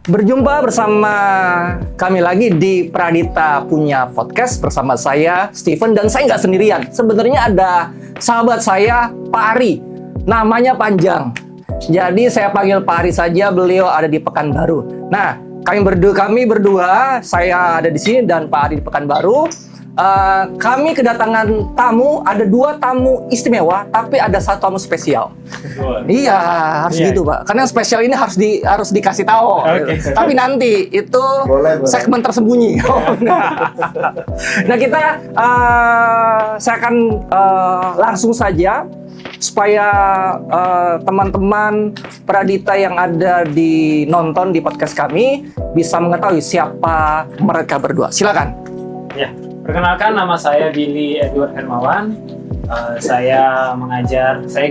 Berjumpa bersama kami lagi di Pradita Punya Podcast bersama saya, Steven, dan saya nggak sendirian. Sebenarnya ada sahabat saya, Pak Ari. Namanya panjang. Jadi saya panggil Pak Ari saja, beliau ada di Pekanbaru. Nah, kami berdua, saya ada di sini dan Pak Ari di Pekanbaru. Kami kedatangan tamu, ada 2 tamu istimewa, tapi ada 1 tamu spesial. Iya, harus gitu, Pak. Karena yang spesial ini harus dikasih tahu. Okay. Tapi nanti itu boleh. Segmen tersembunyi. Nah, saya akan langsung saja supaya teman-teman Pradita yang ada nonton di podcast kami bisa mengetahui siapa mereka berdua. Silakan. Ya. Perkenalkan, nama saya Billy Edward Hermawan. Saya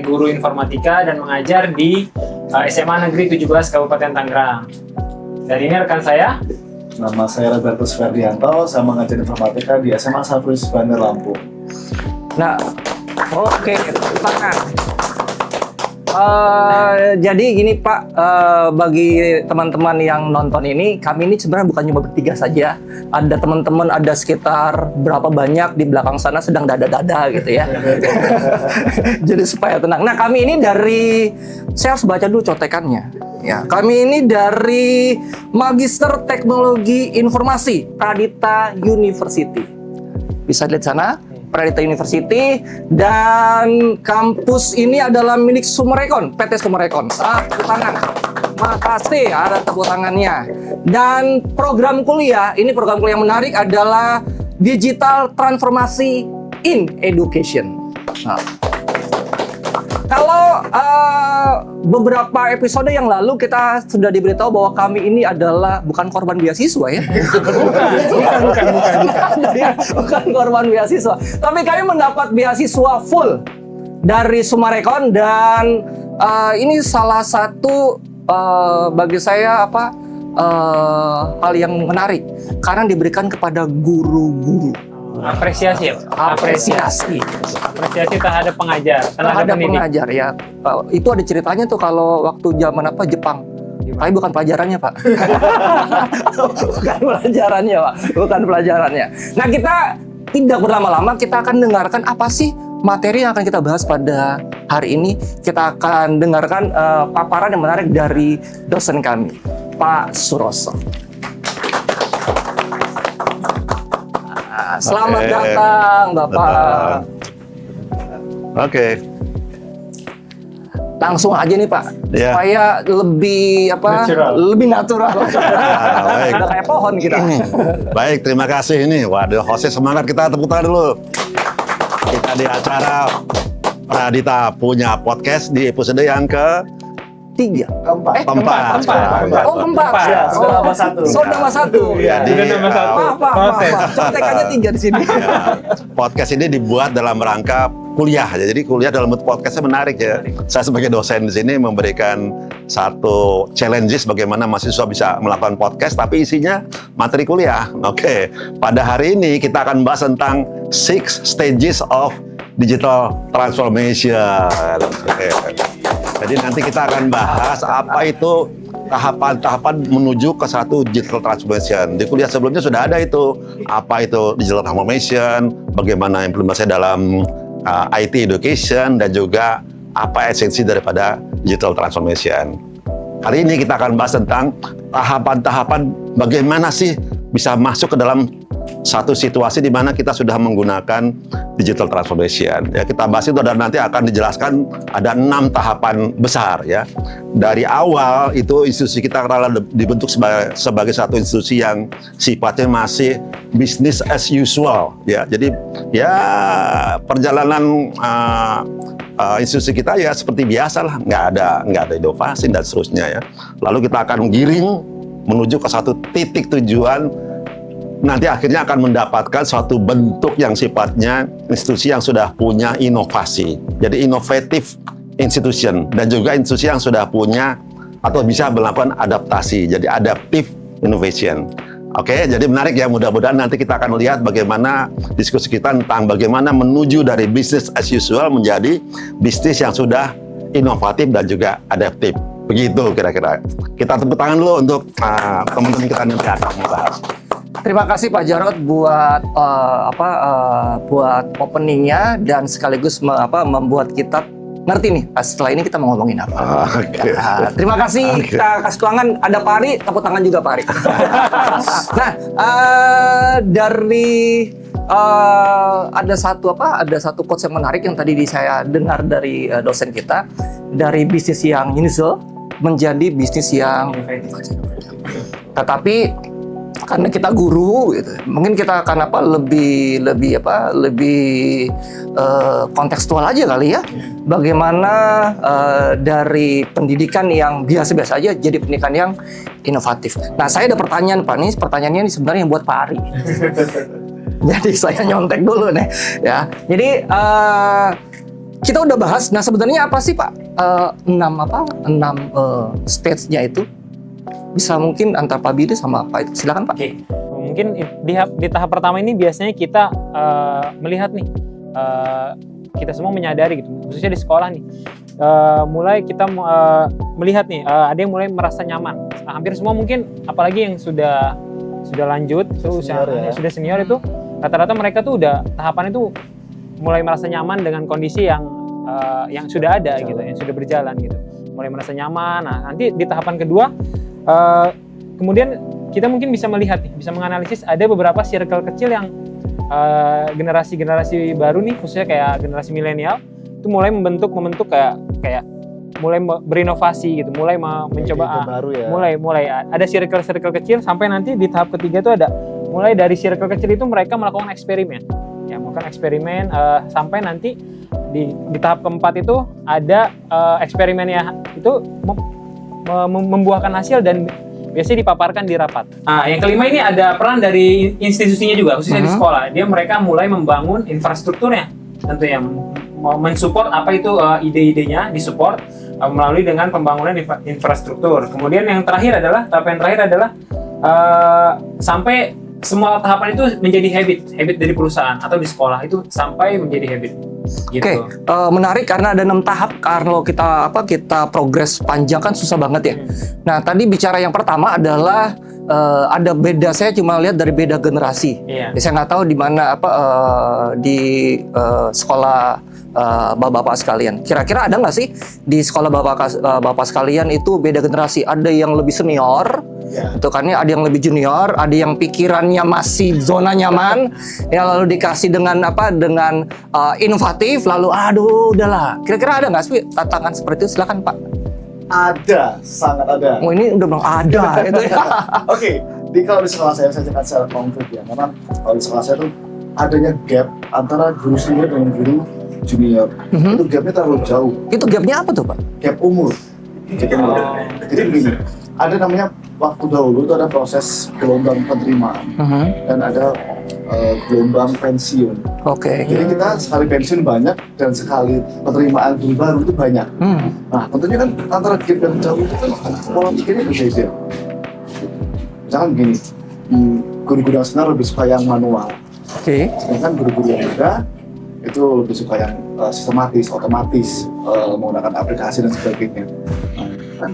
guru informatika dan mengajar di SMA Negeri 17 Kabupaten Tangerang. Dan ini rekan saya. Nama saya Robertus Ferdianto, saya mengajar informatika di SMA Safris Bandar Lampung. Nah, oke, tangan. Jadi gini Pak, bagi teman-teman yang nonton ini, kami ini sebenarnya bukan cuma bertiga saja. Ada teman-teman, ada sekitar berapa banyak di belakang sana sedang dada-dada gitu ya. Jadi supaya tenang. Nah, kami ini saya harus baca dulu contekannya. Ya, kami ini dari Magister Teknologi Informasi Pradita University. Bisa lihat sana. Pradita University, dan kampus ini adalah milik Sumerekon, PT Sumerekon. Tepuk tangan. Makasih, ada tepuk tangannya. Dan program kuliah yang menarik adalah Digital Transformasi in Education. Nah, kalau beberapa episode yang lalu kita sudah diberitahu bahwa kami ini adalah bukan korban beasiswa ya. Bukan korban beasiswa. Tapi kami mendapat beasiswa full dari Sumerekon dan ini salah satu bagi saya hal yang menarik karena diberikan kepada guru-guru. Apresiasi terhadap pengajar, terhadap pengajar ya. Itu ada ceritanya tuh kalau waktu zaman Jepang. Tapi bukan pelajarannya, Pak. Bukan pelajarannya. Nah, kita tidak berlama-lama, kita akan dengarkan apa sih materi yang akan kita bahas pada hari ini. Kita akan dengarkan paparan yang menarik dari dosen kami, Pak Suroso. Selamat datang, Bapak. Oke. Langsung aja nih, Pak. Ya. Supaya lebih natural. Baik. Udah kayak pohon kita. Baik, terima kasih ini. Waduh, hostnya semangat, kita tepuk tangan dulu. Kita di acara Pradita Punya Podcast di episode yang keempat. Oh, keempat. Ya, sudah nama 1. Sudah nama 1. Jadi, Maaf. Contekannya 3 di sini. Podcast ini dibuat dalam rangka kuliah. Jadi kuliah dalam bentuk podcastnya menarik ya. Saya sebagai dosen di sini memberikan satu challenges bagaimana mahasiswa bisa melakukan podcast, tapi isinya materi kuliah. Oke. Pada hari ini kita akan bahas tentang 6 stages of digital transformation. Jadi nanti kita akan bahas apa itu tahapan-tahapan menuju ke satu digital transformation. Di kuliah sebelumnya sudah ada itu. Apa itu digital transformation, bagaimana implementasinya dalam IT education, dan juga apa esensi daripada digital transformation. Hari ini kita akan bahas tentang tahapan-tahapan bagaimana sih bisa masuk ke dalam satu situasi di mana kita sudah menggunakan digital transformation. Ya, kita bahas itu dan nanti akan dijelaskan ada 6 tahapan besar ya. Dari awal itu institusi kita adalah dibentuk sebagai satu institusi yang sifatnya masih business as usual ya. Jadi ya perjalanan institusi kita ya seperti biasa lah, nggak ada inovasi dan seterusnya ya. Lalu kita akan menggiring menuju ke satu titik tujuan, nanti akhirnya akan mendapatkan suatu bentuk yang sifatnya institusi yang sudah punya inovasi. Jadi innovative institution, dan juga institusi yang sudah punya atau bisa melakukan adaptasi. Jadi adaptive innovation. Oke, jadi menarik ya, mudah-mudahan nanti kita akan melihat bagaimana diskusi kita tentang bagaimana menuju dari business as usual menjadi bisnis yang sudah inovatif dan juga adaptif. Begitu kira-kira. Kita tepuk tangan dulu untuk teman-teman kita yang datang membahas. Terima kasih Pak Jarod buat buat openingnya dan sekaligus membuat kita ngerti nih setelah ini kita mau ngomongin apa. Oke. Terima kasih. Oke. Kita kasih tangan. Ada Pak Ari, tepuk tangan juga Pak Ari. Nah, ada satu quotes yang menarik yang tadi saya dengar dari dosen kita, dari bisnis yang unusual menjadi bisnis yang tetapi karena kita guru gitu, mungkin kita akan lebih kontekstual aja kali ya. Bagaimana dari pendidikan yang biasa-biasa aja jadi pendidikan yang inovatif. Nah, saya ada pertanyaan Pak, nih pertanyaannya ini sebenarnya buat Pak Ari. Jadi saya nyontek dulu nih ya. Jadi kita udah bahas. Nah, sebenarnya apa sih Pak 6 stage-nya itu? Bisa mungkin antara Pak Billy sama Pak itu. Silakan Pak. Oke. Mungkin di tahap pertama ini biasanya kita melihat nih, kita semua menyadari gitu, khususnya di sekolah nih, mulai kita melihat nih, ada yang mulai merasa nyaman. Hampir semua mungkin, apalagi yang sudah lanjut, sudah senior itu, rata-rata mereka tuh udah tahapan itu mulai merasa nyaman dengan kondisi yang sudah ada gitu, yang sudah berjalan gitu, mulai merasa nyaman. Nah, nanti di tahapan kedua, kemudian kita mungkin bisa melihat nih, bisa menganalisis ada beberapa circle kecil yang generasi baru nih, khususnya kayak generasi milenial itu mulai membentuk kayak mulai berinovasi gitu, mulai mencoba baru ya. mulai ada circle kecil sampai nanti di tahap ketiga itu ada mulai dari circle kecil itu mereka melakukan eksperimen sampai nanti di tahap keempat itu ada eksperimennya itu membuahkan hasil dan biasanya dipaparkan di rapat. Nah, yang kelima ini ada peran dari institusinya juga, khususnya di sekolah. Mereka mulai membangun infrastrukturnya, tentunya mensupport apa itu ide-idenya, disupport melalui dengan pembangunan infrastruktur. Kemudian yang terakhir adalah sampai semua tahapan itu menjadi habit dari perusahaan atau di sekolah itu sampai menjadi habit. Gitu. Oke, menarik karena ada 6 tahap. Kalau kita progres panjang kan susah banget ya. Nah, tadi bicara yang pertama adalah ada beda. Saya cuma lihat dari beda generasi. Iya. Saya nggak tahu di mana di sekolah bapak-bapak sekalian. Kira-kira ada nggak sih di sekolah bapak sekalian itu beda generasi? Ada yang lebih senior. Itu kan ya, ada yang lebih junior, ada yang pikirannya masih zona nyaman, ya lalu dikasih dengan inovatif, lalu udahlah. Kira-kira ada nggak sih tantangan seperti itu? Silakan Pak. Ada, sangat ada. Oh, ini udah bilang ada itu ya. Oke, kalau di sekolah saya cerita secara konkret ya. Memang kalau di sekolah saya tuh adanya gap antara guru senior dengan guru junior. Itu gapnya terlalu jauh. Itu gapnya apa tuh Pak? Gap umur. Jadi begini, ada namanya waktu dahulu itu ada proses gelombang penerimaan dan ada gelombang pensiun. Oke. Jadi kita sekali pensiun banyak dan sekali penerimaan guru baru itu banyak. Nah, tentunya kan antara gap dan jauh itu kan pola pikirnya berbeda. Misalkan begini, guru-guru yang senior lebih suka yang manual. Oke. Sedangkan guru-guru yang muda itu lebih suka yang sistematis, otomatis, menggunakan aplikasi dan sebagainya. Nah, kan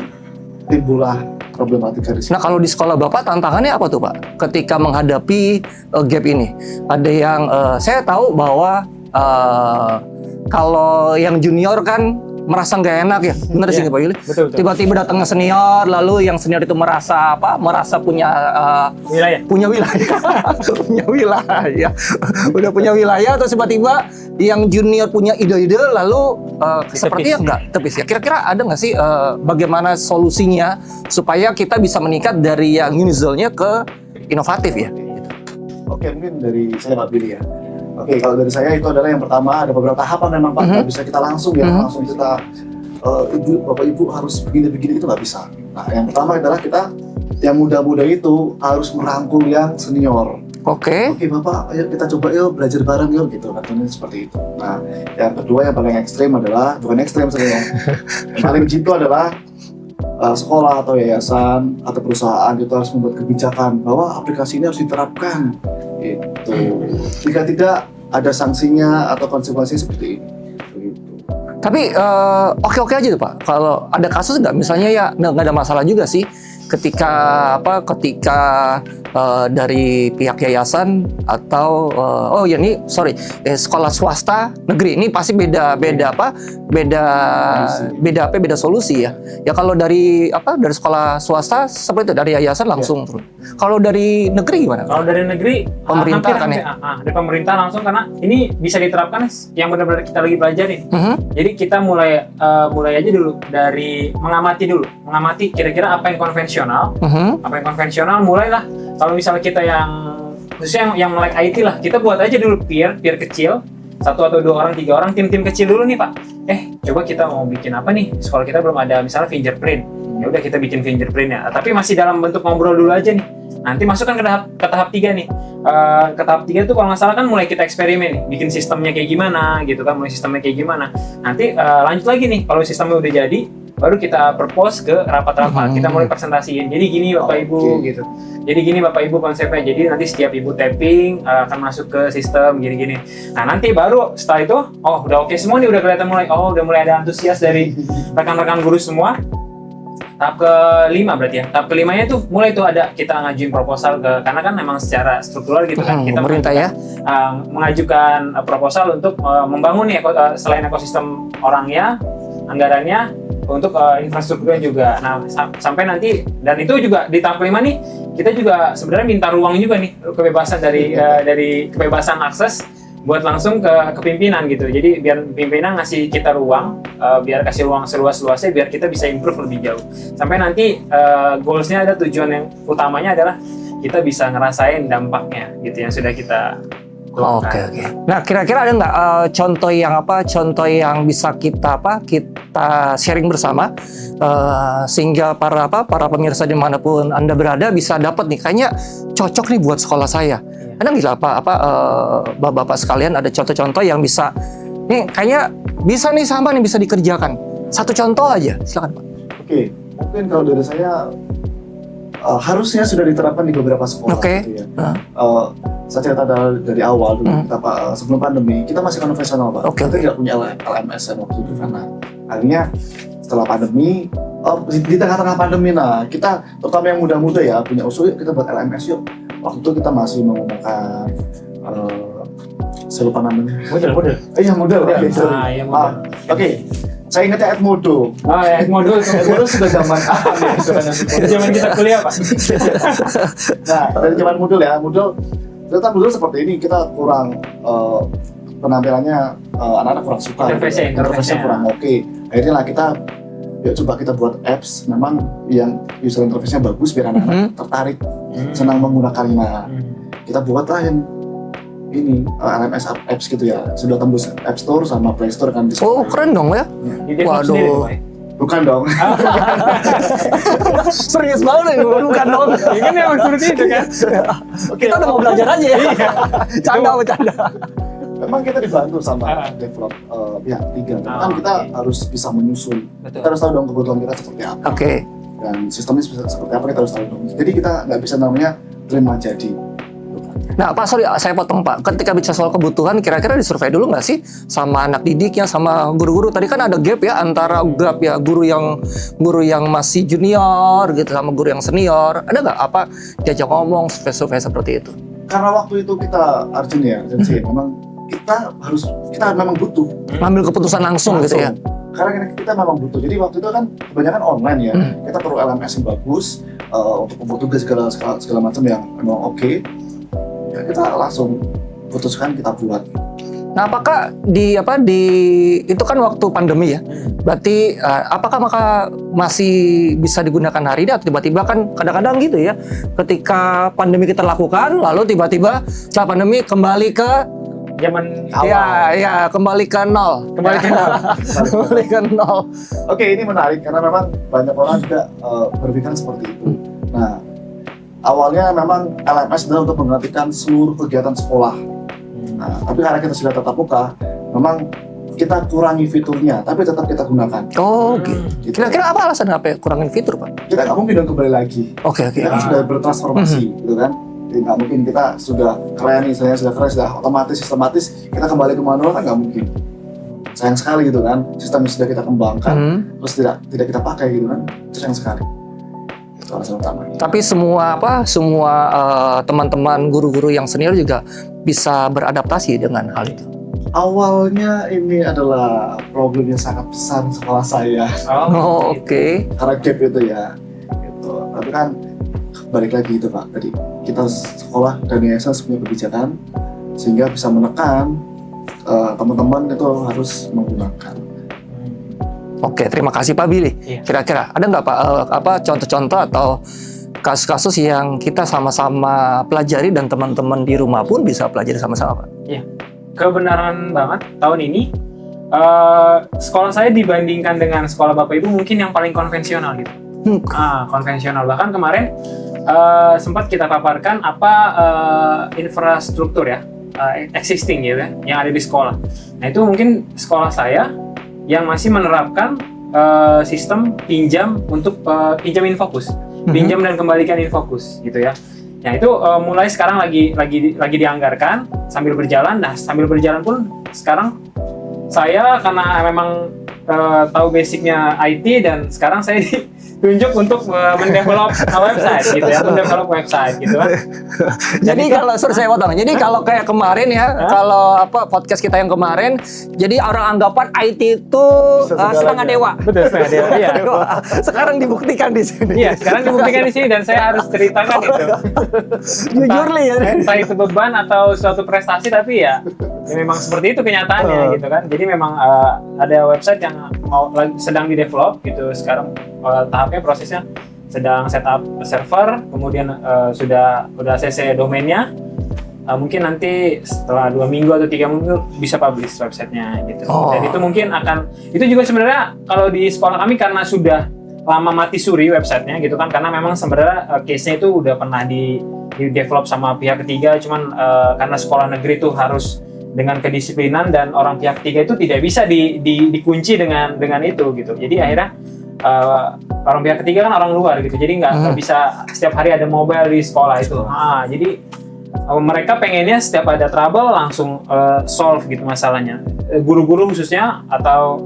timbullah problematika di sini. Nah, kalau di sekolah Bapak tantangannya apa tuh Pak? Ketika menghadapi gap ini, ada yang saya tahu bahwa kalau yang junior kan merasa nggak enak ya, bener sih Pak Yuli. Betul. Tiba-tiba datang ke senior, lalu yang senior itu merasa punya wilayah, udah punya wilayah, terus tiba-tiba yang junior punya ide-ide, lalu sepertinya nggak tepis ya. Kira-kira ada nggak sih bagaimana solusinya supaya kita bisa meningkat dari yang unusualnya ke inovatif ya? Oke, mungkin dari saya Pak Billy ya. Oke, kalau dari saya itu adalah yang pertama ada beberapa tahapan memang Pak, nggak bisa kita langsung langsung kita Bapak Ibu harus begini-begini itu nggak bisa. Nah, yang pertama adalah kita yang muda-muda itu harus merangkul yang senior. Oke. Oke Bapak, ayo kita coba yuk belajar bareng yuk gitu, katanya seperti itu. Nah, yang kedua yang paling ekstrim adalah bukan ekstrim sebenarnya. Yang paling jitu adalah sekolah atau yayasan atau perusahaan itu harus membuat kebijakan bahwa aplikasi ini harus diterapkan gitu. Jika tidak ada sanksinya atau konsekuensinya seperti ini. Begitu. Tapi oke-oke aja tuh Pak. Kalau ada kasus nggak, misalnya ya nggak ada masalah juga sih. Ketika dari pihak yayasan atau sekolah swasta negeri ini pasti beda solusi ya. Ya kalau dari sekolah swasta seperti itu, dari yayasan langsung turun. Kalau dari negeri gimana? Kalau dari negeri Pemerintah kan ya? Dari pemerintah langsung, karena ini bisa diterapkan yang benar-benar kita lagi pelajarin. Jadi kita mulai aja dulu dari mengamati kira-kira apa yang konvensional, mulailah. Kalau misalnya kita khususnya yang melek IT lah, kita buat aja dulu peer kecil, 1 atau 2 orang, 3 orang, tim kecil dulu nih Pak. Coba kita mau bikin apa nih? Sekolah kita belum ada misalnya fingerprint. Ya udah kita bikin fingerprintnya, tapi masih dalam bentuk ngobrol dulu aja nih. Nanti masukkan ke tahap 3 nih. Ke tahap 3 tuh kalau nggak salah kan mulai kita eksperimen nih, bikin sistemnya kayak gimana gitu kan, Nanti lanjut lagi nih, kalau sistemnya udah jadi, baru kita propose ke rapat-rapat. Kita mulai presentasiin. Jadi gini Bapak Ibu gitu. Jadi gini Bapak Ibu konsepnya. Jadi nanti setiap Ibu tapping akan masuk ke sistem gini-gini. Nah, nanti baru setelah itu, udah oke semua nih, udah kelihatan udah mulai ada antusias dari rekan-rekan guru semua. Tahap ke-5 berarti ya. Tahap ke-5-nya tuh mulai tuh ada kita ngajuin proposal karena kan memang secara struktural gitu kan. Kita pemerintah ya. Mengajukan proposal untuk membangun nih selain ekosistem orangnya, anggarannya, untuk infrastrukturnya juga. Nah, sampai nanti, dan itu juga di tahap 5 nih, kita juga sebenarnya minta ruang juga nih, kebebasan dari kebebasan akses buat langsung ke pimpinan gitu. Jadi biar pimpinan ngasih kita ruang, biar kasih ruang seluas-luasnya, biar kita bisa improve lebih jauh. Sampai nanti goals-nya ada, tujuan yang utamanya adalah kita bisa ngerasain dampaknya gitu yang sudah kita Oke. Nah, kira-kira ada nggak contoh yang bisa kita sharing bersama sehingga para pemirsa dimanapun Anda berada bisa dapat nih, kayaknya cocok nih buat sekolah saya. Ada nggak bapak-bapak sekalian, ada contoh-contoh yang bisa nih, kayaknya bisa nih sama nih, bisa dikerjakan. Satu contoh aja, silakan Pak. Oke, mungkin kalau dari saya harusnya sudah diterapkan di beberapa sekolah. Gitu ya. Saya cerita dari awal dulu, kita sebelum pandemi kita masih konvensional Pak. Kita tidak punya LMS waktu itu, karena akhirnya setelah pandemi, di tengah-tengah pandemi, kita terutama yang muda-muda ya punya usul, yuk kita buat LMS yuk. Waktu itu kita masih menggunakan saya lupa namanya. Model. Iya model. Oke. Saya ingatnya Edmodo. Edmodo sudah zaman zaman kita kuliah Pak. Nah, dari zaman Moodle ternyata Moodle seperti ini, kita kurang penampilannya, anak-anak kurang suka. Interface kurang oke. Akhirnya lah kita coba kita buat apps memang yang user interface-nya bagus biar anak-anak tertarik, senang menggunakannya. Kita buatlah yang ini LMS apps gitu ya, sudah tembus App Store sama Play Store kan. Keren dong ya. Waduh. Bukan dong. Serius banget nih, bukan dong. Ya kan memang seperti itu kan. Kita udah mau belajar aja ya. Bercanda. Memang kita dibantu sama develop pihak 3. Kan kita harus bisa menyusun. Kita harus tahu dong kebutuhan kita seperti apa. Dan sistemnya seperti apa, kita harus tahu dong. Jadi kita nggak bisa namanya terima jadi. Nah Pak, sorry saya potong Pak. Ketika bicara soal kebutuhan, kira-kira disurvei dulu nggak sih sama anak didiknya, sama guru-guru? Tadi kan ada gap ya antara guru yang masih junior gitu sama guru yang senior. Ada nggak diajak ngomong survei seperti itu? Karena waktu itu kita urgent memang kita memang butuh ngambil keputusan langsung gitu ya. Karena kita memang butuh. Jadi waktu itu kan kebanyakan online ya. Kita perlu LMS yang bagus untuk membutuhkan segala macam yang memang oke. Ya, kita langsung putuskan kita buat. Nah, apakah itu kan waktu pandemi ya? Berarti apakah masih bisa digunakan hari ini, atau tiba-tiba kan kadang-kadang gitu ya, ketika pandemi kita lakukan, lalu tiba-tiba setelah pandemi kembali ke zaman awal. Ya, kembali ke nol. Kembali ke nol. Oke, ini menarik karena memang banyak orang juga berpikir seperti itu. Nah, awalnya memang LMS adalah untuk menggantikan seluruh kegiatan sekolah. Nah, tapi karena kita sudah tatap muka, memang kita kurangi fiturnya, tapi tetap kita gunakan. Gitu. Kira-kira apa alasan kurangin fitur, Pak? Kita nggak mungkin dong kembali lagi. Kita kan sudah bertransformasi, gitu kan? Jadi nggak mungkin kita sudah keren nih, sudah otomatis, sistematis, kita kembali ke manual kan nggak mungkin. sayang sekali gitu kan, sistem yang sudah kita kembangkan terus tidak kita pakai gitu kan, itu sayang sekali. Itu alasan utamanya. Tapi semua teman-teman guru-guru yang senior juga bisa beradaptasi dengan hal itu. Awalnya ini adalah problem yang sangat besar di sekolah saya. Oh, oke. Karena gap itu ya gitu. Tapi kan balik lagi itu Pak, tadi kita sekolah dan yayasan punya kebijakan sehingga bisa menekan teman-teman itu harus menggunakan. Oke, terima kasih Pak Billy. Iya. Kira-kira ada nggak Pak contoh-contoh atau kasus-kasus yang kita sama-sama pelajari dan teman-teman di rumah pun bisa pelajari sama-sama, Pak? Iya, kebenaran banget. Tahun ini sekolah saya dibandingkan dengan sekolah Bapak Ibu mungkin yang paling konvensional gitu. Konvensional. Bahkan kemarin sempat kita paparkan apa infrastruktur ya, existing gitu ya, yang ada di sekolah. Nah itu mungkin sekolah saya yang masih menerapkan sistem pinjam untuk pinjam infokus, pinjam dan kembalikan infokus gitu ya. Nah itu mulai sekarang lagi dianggarkan sambil berjalan. Nah sambil berjalan pun sekarang saya karena memang tahu basicnya IT dan sekarang saya ditunjuk untuk mendevelop website gitu ya, mendevelop website gitu kan. Jadi kalau saya potong. Jadi kalau kayak kemarin ya, kalau podcast kita yang kemarin, jadi orang anggapan IT itu setengah dewa. Betul, setengah dewa. Iya. Sekarang dibuktikan di sini. Iya, sekarang dibuktikan di sini dan saya harus ceritakan itu. Jujur nih ya. Entah itu beban atau suatu prestasi, tapi ya memang seperti itu kenyataannya gitu kan. Jadi memang ada website yang sedang di-develop gitu sekarang, tahapnya prosesnya sedang setup server, kemudian sudah CC domainnya. Mungkin nanti setelah 2 minggu atau 3 minggu bisa publish websitenya gitu. Dan itu mungkin itu juga sebenarnya kalau di sekolah kami karena sudah lama mati suri websitenya gitu kan, karena memang sebenarnya case-nya itu udah pernah di develop sama pihak ketiga, cuman karena sekolah negeri itu harus dengan kedisiplinan dan orang pihak ketiga itu tidak bisa dikunci dengan itu gitu. Jadi akhirnya orang pihak ketiga kan orang luar gitu, jadi nggak bisa setiap hari ada mobile di sekolah itu. Jadi mereka pengennya setiap ada trouble langsung solve gitu masalahnya. Guru-guru khususnya atau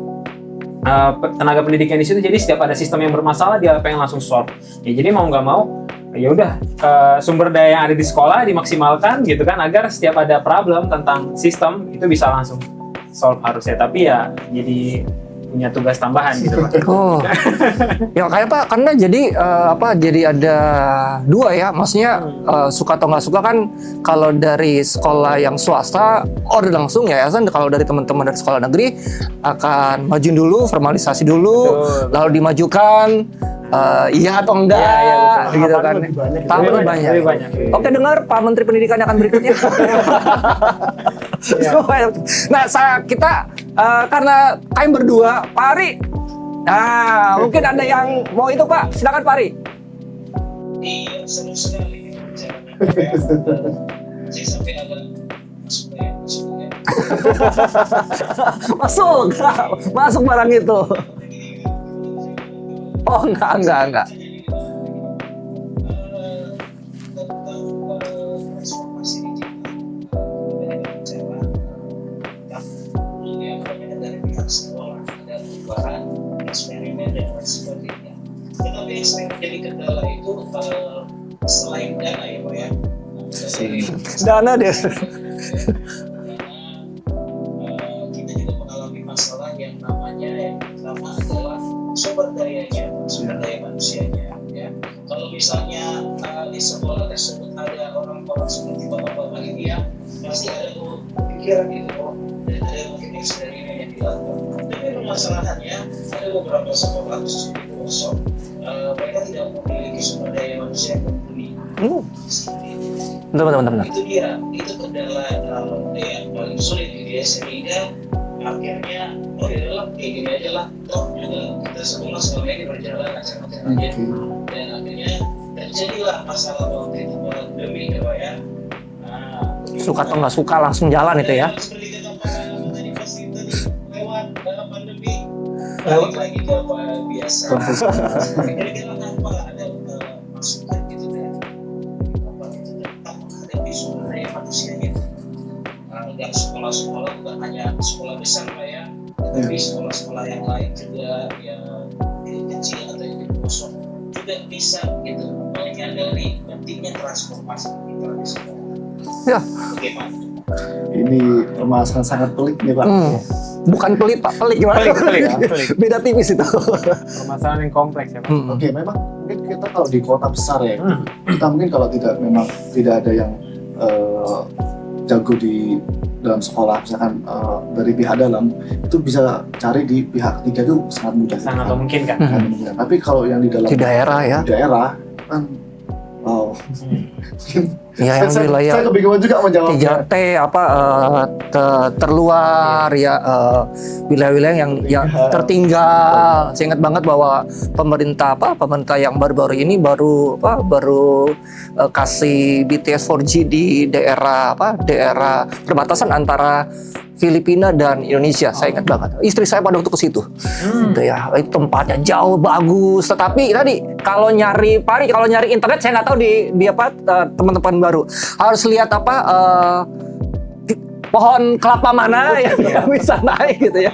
tenaga pendidikan di situ, jadi setiap ada sistem yang bermasalah dia pengen langsung solve. Ya, jadi mau nggak mau ya udah sumber daya yang ada di sekolah dimaksimalkan gitu kan, agar setiap ada problem tentang sistem itu bisa langsung solve harusnya. Tapi ya jadi punya tugas tambahan gitu Pak. Ya kayak Pak, karena jadi jadi ada dua ya, maksudnya suka atau nggak suka kan. Kalau dari sekolah yang swasta order langsung yayasan, kalau dari teman-teman dari sekolah negeri akan maju dulu, formalisasi dulu, lalu dimajukan. Iya atau enggak, gitu kan. Lebih banyak. Oke, dengar Pak Menteri Pendidikan akan berikutnya. Nah, kita karena kami berdua, Pak Ari. Nah, mungkin ada yang mau itu Pak, silakan Pak Ari. Iya, seru sekali perjalanan. Saya sampai ada masuk barang itu. Oh, enggak. tentang transformasi digital yang banyak dari pihak sekolah, ada perubahan, eksperimen dan lain sebagainya. Tetapi yang sering menjadi kendala itu selain dana ya Pak ya. Dana deh. Kita juga mengalami masalah yang namanya yang pertama adalah sumber daya manusianya ya. Kalau misalnya di sekolah tersebut ada orang-orang seperti bapak-bapak ini ya, pasti ada pikiran gitu dan ada mungkin eksperimen yang dilakukan. Tapi permasalahannya ada beberapa sekolah khusus di pelosok mereka tidak memiliki sumber daya manusia yang mumpuni. Benar. Itu dia, itu kendala yang paling sulit gitu ya, sehingga akhirnya yaudahlah kayak gini aja lah, toh juga kita sekolah selama ini berjalan lancar-lancar aja, dan akhirnya terjadilah masalah waktu itu pandemi ya Pak ya. Suka atau nggak suka langsung jalan itu ya. Seperti kata Pak tadi pasti tadi lewat dalam pandemi balik lagi ke apa biasa. Kira-kira apa ada masukan gitu kan? Apa itu tentang menghadapi sumber daya manusianya? Dari sekolah-sekolah bukan hanya sekolah besar Pak ya, Tapi sekolah-sekolah yang lain juga yang kecil atau yang di pelosok juga bisa gitu menyadari pentingnya transformasi digital di sekolah. Ya. Bagaimana? Ini permasalahan sangat pelik nih Pak. Bukan pelit Pak, pelik gimana? Pelik. Beda tipis itu. Permasalahan yang kompleks ya Pak. Oke, memang mungkin kita kalau di kota besar ya, kita mungkin kalau memang tidak ada yang jago di dalam sekolah, misalkan dari pihak dalam, itu bisa cari di pihak ketiga itu sangat mudah. Sangat memungkinkan. Sangat mudah. Tapi kalau yang di dalam Di daerah ya. di daerah kan, wow. Ya yang wilayah Saya kebingungan juga menjawabnya. 3T terluar ya, wilayah-wilayah yang tertinggal. Saya ingat banget bahwa pemerintah yang baru-baru ini baru kasih BTS 4G di daerah perbatasan antara Filipina dan Indonesia. Saya ingat banget. Istri saya pada waktu ke situ. Gitu ya. Itu tempatnya jauh bagus. Tetapi tadi kalau nyari internet saya nggak tahu di teman-teman baru harus lihat pohon kelapa mana yang bisa naik gitu ya.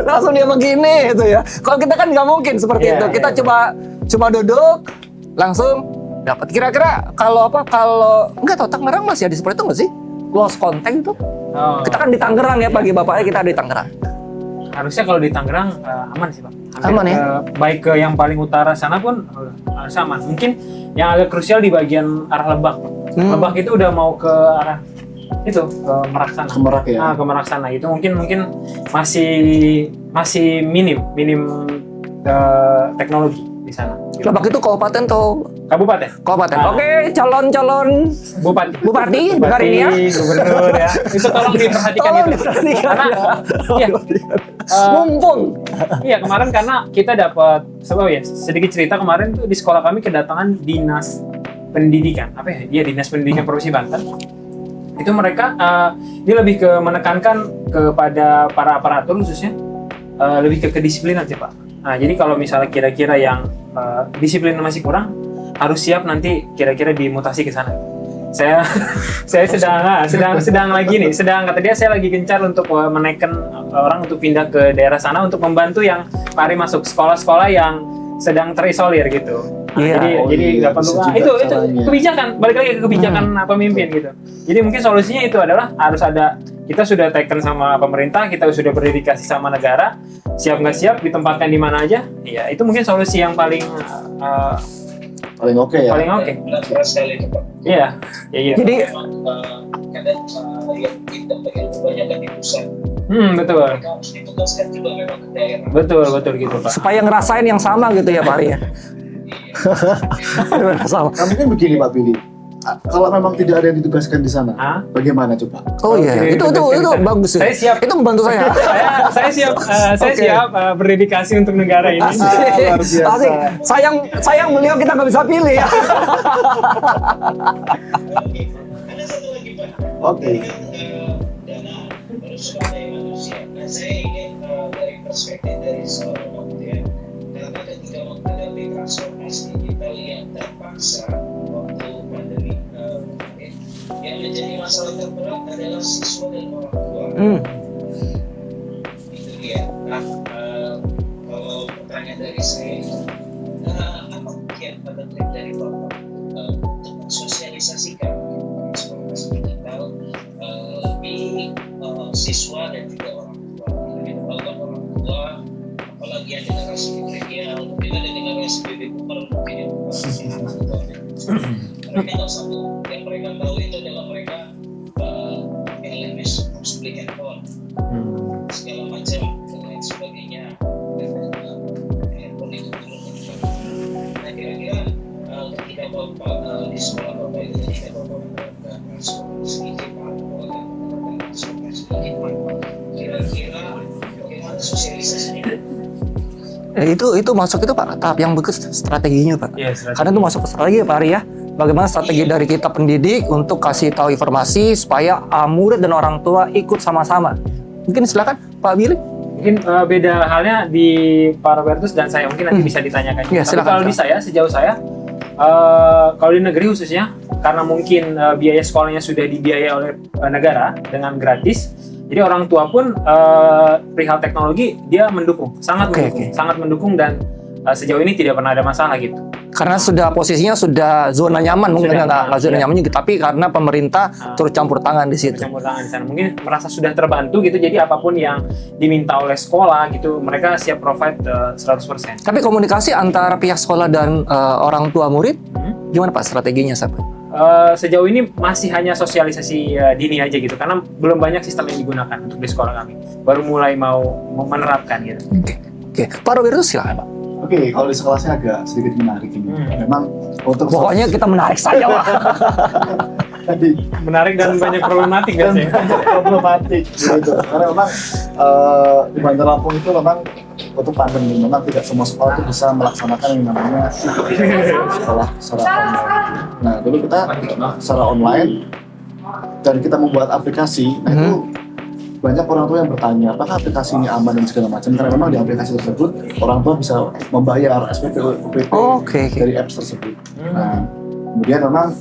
Langsung dia begini gitu ya. Kalau kita kan nggak mungkin seperti itu. Kita coba duduk langsung dapat. Kira-kira kalau nggak tahu Tangerang masih ada seperti itu nggak sih? Lost contact itu. Kita kan di Tangerang ya, pagi bapaknya kita di Tangerang. Harusnya kalau di Tangerang aman sih Pak. Aman ya? Baik ke yang paling utara sana pun harus aman. Mungkin yang agak krusial di bagian arah Lebak. Lebak itu udah mau ke arah itu ke Merak sana. Ke Merak ya? Ke Merak sana. Itu mungkin masih minim teknologi di sana. Lebak itu kabupaten atau Kabupaten. Oke, calon bupati dengar ini ya. Gubernur ya. Itu tolong diperhatikan gitu. Karena Mumpung. Iya, kemarin karena kita dapat sedikit cerita kemarin tuh di sekolah kami kedatangan dinas pendidikan. Dinas pendidikan Provinsi Banten. Itu mereka dia lebih ke menekankan kepada para aparatur khususnya lebih ke kedisiplinan sih Pak. Nah, jadi kalau misalnya kira-kira yang disiplin masih kurang, harus siap nanti kira-kira dimutasi ke sana. Saya sedang kata dia saya lagi gencar untuk menaikkan orang untuk pindah ke daerah sana untuk membantu yang Pak Ari masuk sekolah-sekolah yang sedang terisolir gitu. Jadi nggak perlu itu kebijakan, balik lagi ke kebijakan pemimpin gitu. Jadi mungkin solusinya itu adalah harus ada, kita sudah taken sama pemerintah, kita sudah berdedikasi sama negara, siap nggak siap ditempatkan di mana aja, ya itu mungkin solusi yang paling oke ya. Paling oke. Benar sekali itu Pak. Iya. Jadi kadang yang kita kebanyakan di pusat. Betul. Mereka harus ditugaskan juga memang ke daerah. Betul gitu Pak. supaya ngerasain yang sama gitu ya Pak Ari ya. Sama. Nah, mungkin begini Pak Billy. Kalau memang tidak ada yang ditugaskan di sana, bagaimana coba? Oh iya, itu bagus ya. Saya siap. Itu membantu saya. saya siap berdedikasi untuk negara ini. Luar biasa. Asik. Sayang beliau kita nggak bisa pilih ya. Ada satu lagi Pak. Oke. Dana sumber daya manusia. Nah, saya ingin dari perspektif dari seorang pemuda, karena ketika menghadapi transformasi digital yang terpaksa waktu pandemi kemarin, yang menjadi masalah terberat adalah siswa dan orang tua. Itu dia. Nah, kalau pertanyaan dari saya, apa kiat pada trik dari Bapak untuk mensosialisasikan transformasi digital di siswa dan juga orang tua? Kita tahu orang tua, apalagi yang generasi milenial, mungkin ada generasi baby boomer, mungkin yang mereka tahu satu yang mereka tahu itu adalah mereka LMS harus beli handphone, segala macam dan lain sebagainya, dan handphone itu turun. Nah, kira-kira ketika Bapak di sekolah Bapak itu, ketika Bapak menerapkan transformasi digital, kira-kira bagaimana sosialisasinya? Itu masuk itu Pak tahap yang bagus strateginya Pak. Iya, strategi. Karena itu masuk ke strategi Pak Ari ya. Bagaimana strategi dari kita pendidik untuk kasih tahu informasi supaya murid dan orang tua ikut sama-sama. Mungkin silakan Pak Billy. Mungkin beda halnya di Pak Robertus dan saya, mungkin nanti bisa ditanyakan. Ya, Tapi silakan, kalau di saya, sejauh saya, kalau di negeri khususnya, karena mungkin biaya sekolahnya sudah dibiayai oleh negara dengan gratis, Jadi orang tua pun perihal teknologi dia mendukung, sangat mendukung, sangat mendukung dan sejauh ini tidak pernah ada masalah gitu. Karena sudah posisinya sudah zona nyaman, mungkin nggak zona nyaman juga, tapi karena pemerintah turut campur tangan di situ. Campur tangan di sana, mungkin merasa sudah terbantu gitu, jadi apapun yang diminta oleh sekolah gitu, mereka siap provide 100%. Tapi komunikasi antara pihak sekolah dan orang tua murid, gimana Pak strateginya Pak? Sejauh ini masih hanya sosialisasi dini aja gitu, karena belum banyak sistem yang digunakan untuk di sekolah kami. Baru mulai mau menerapkan gitu. Oke. Pak Robertus silakan Pak. Oke, kalau di sekolah saya agak sedikit menarik ini. Memang untuk Pokoknya kita menarik saja Pak. tadi Menarik dan banyak problematik dan biasanya. banyak problematik gitu. Karena memang di Bandar Lampung itu memang untuk pandemi memang tidak semua sekolah itu bisa melaksanakan yang namanya sekolah secara online. Nah, dulu kita secara online dan kita membuat aplikasi, nah itu banyak orang tua yang bertanya, apakah aplikasi ini aman dan segala macam? Karena memang di aplikasi tersebut orang tua bisa membayar SPP, UPT dari apps tersebut. Nah, kemudian memang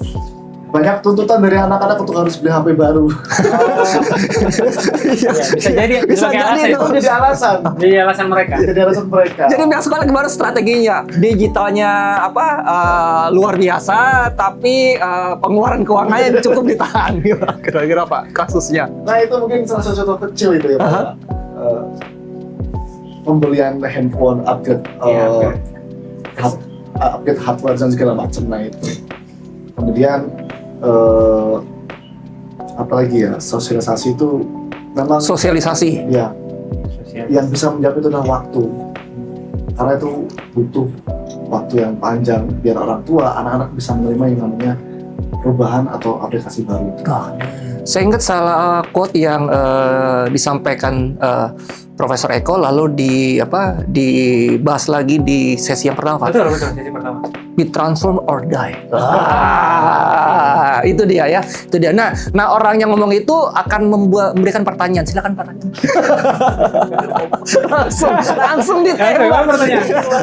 banyak tuntutan dari anak-anak untuk harus beli HP baru. Bisa jadi itu jadi alasan. Jadi alasan mereka. Jadi alasan mereka. Jadi pihak sekolah gimana strateginya? Digitalnya luar biasa, tapi pengeluaran keuangannya cukup ditahan. Kira-kira Pak kasusnya? Nah itu mungkin salah satu contoh kecil itu ya Pak. Pembelian handphone, upgrade hardware dan segala macam. Nah itu. Kemudian apalagi ya, sosialisasi itu memang Sosialisasi. ya yang bisa menjawab itu adalah waktu, karena itu butuh waktu yang panjang biar orang tua, anak-anak bisa menerima yang namanya perubahan atau aplikasi baru. Saya ingat salah quote yang disampaikan Profesor Eko lalu dibahas lagi di sesi yang pertama. Betul, sesi pertama. Be transform or die. Itu dia ya. Itu dia. Nah orang yang ngomong itu akan memberikan pertanyaan. Silakan Pak. langsung ditembak.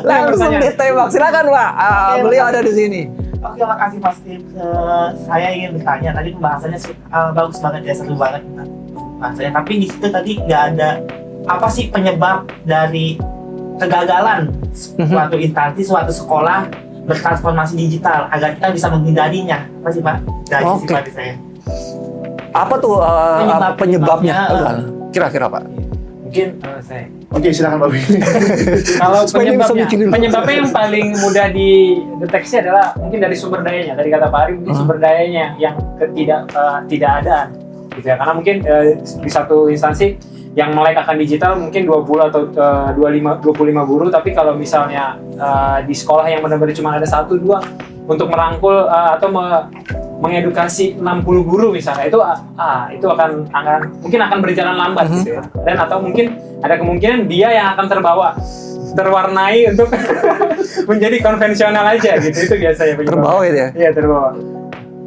Langsung ditembak. Silakan Pak. Beliau ada di sini. Oke, makasih Mas Tim. Saya ingin bertanya, tadi pembahasannya bagus banget ya, seru banget bahasanya. Tapi di situ tadi nggak ada apa sih penyebab dari kegagalan suatu instansi, suatu sekolah bertransformasi digital agar kita bisa menghindarinya. Apa sih Pak? Dari sifat saya. Apa tuh penyebabnya? Kira-kira Pak? Mungkin saya. Oke, silakan Pak Willy. Kalau penyebabnya yang paling mudah dideteksi adalah mungkin dari sumber dayanya. Tadi kata Pak Ari, mungkin sumber dayanya yang ketidakadaan. Gitu ya. Karena mungkin di satu instansi yang melek akan digital mungkin 20 atau 25 guru, tapi kalau misalnya di sekolah yang benar-benar cuma ada 1-2 untuk merangkul atau mengedukasi 60 guru misalnya, itu akan mungkin akan berjalan lambat gitu ya. Dan atau mungkin ada kemungkinan dia yang akan terwarnai untuk menjadi konvensional aja gitu. Itu biasanya penyebab. Terbawa itu ya? Iya, terbawa.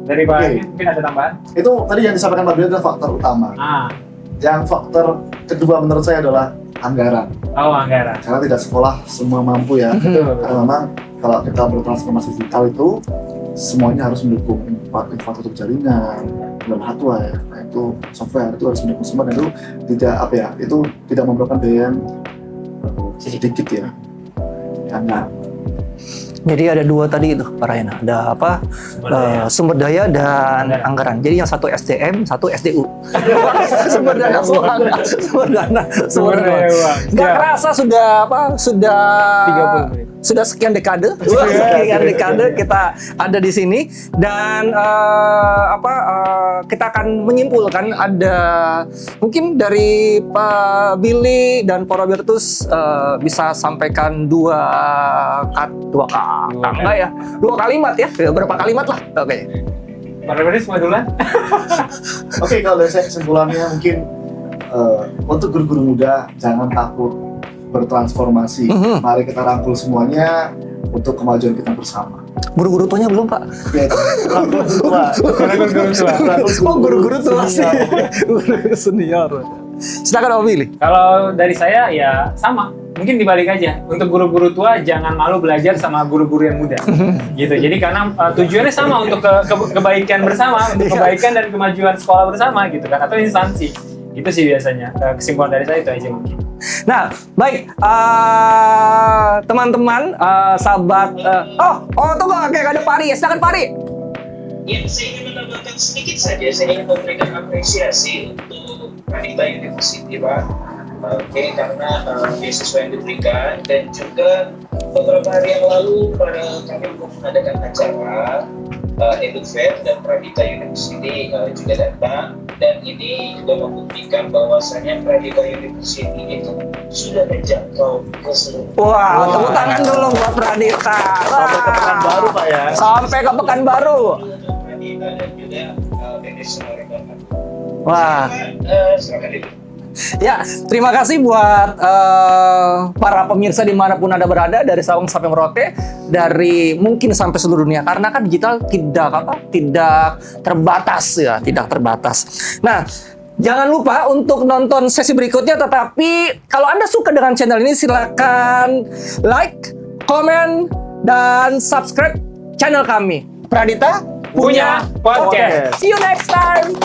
Dari Pak mungkin ada tambahan? Itu tadi yang disampaikan Pak Willy adalah faktor utama. Yang faktor kedua menurut saya adalah anggaran. Anggaran. Karena tidak sekolah semua mampu ya. Karena memang kalau kita bertransformasi digital itu semuanya harus mendukung infrastruktur jaringan dan hardware. Nah itu software itu harus mendukung semua, dan itu tidak memerlukan biaya yang sedikit ya. Karena Jadi ada dua tadi itu Pak Rayana, ada sumber daya dan anggaran. Jadi yang satu SDM, satu SDU. Sumber daya uang. Nggak kerasa sudah sudah sekian dekade kita ada di sini, dan kita akan menyimpulkan ada mungkin dari Pak Billy dan Pak Robertus bisa sampaikan dua kalimat ya, berapa kalimat lah. Oke. Pak Robertus mau duluan? Oke, kalau dari saya kesimpulannya mungkin untuk guru-guru muda jangan takut bertransformasi. Mari kita rangkul semuanya untuk kemajuan kita bersama. Guru-guru tuanya belum Pak? Rangkul tua. Guru-guru tua sih. Guru senior. Silakan Pak Billy. Kalau dari saya ya sama. Mungkin dibalik aja, untuk guru-guru tua jangan malu belajar sama guru-guru yang muda, gitu. Jadi karena tujuannya sama untuk kebaikan bersama, untuk kebaikan dan kemajuan sekolah bersama, gitu kan, atau instansi. Itu sih biasanya. Kesimpulan dari saya itu aja mungkin. Nah, baik teman-teman, sahabat. Tunggu, kayak ada Pari. Silakan Pari. Ya, saya ingin menambahkan sedikit saja. Saya ingin memberikan apresiasi untuk Pradita University, Pak. Oke, karena beasiswa yang diberikan dan juga beberapa hari yang lalu kami mengadakan acara EduFair dan Pradita University juga datang, dan ini juga membuktikan bahwasannya Pradita University itu sudah menjangkau ke seluruh. Wah, tepuk tangan dulu buat Pradita. Sampai ke Pekanbaru, Pak ya. Sampai ke Pekanbaru. Pradita dan juga PT Semarang. Wah. Silakan itu. Ya, terima kasih buat para pemirsa dimanapun Anda berada, dari Sabang sampai Merauke, dari mungkin sampai seluruh dunia, karena kan digital tidak terbatas ya, tidak terbatas. Nah, jangan lupa untuk nonton sesi berikutnya, tetapi kalau Anda suka dengan channel ini silakan like, komen, dan subscribe channel kami. Pradita Punya podcast. See you next time.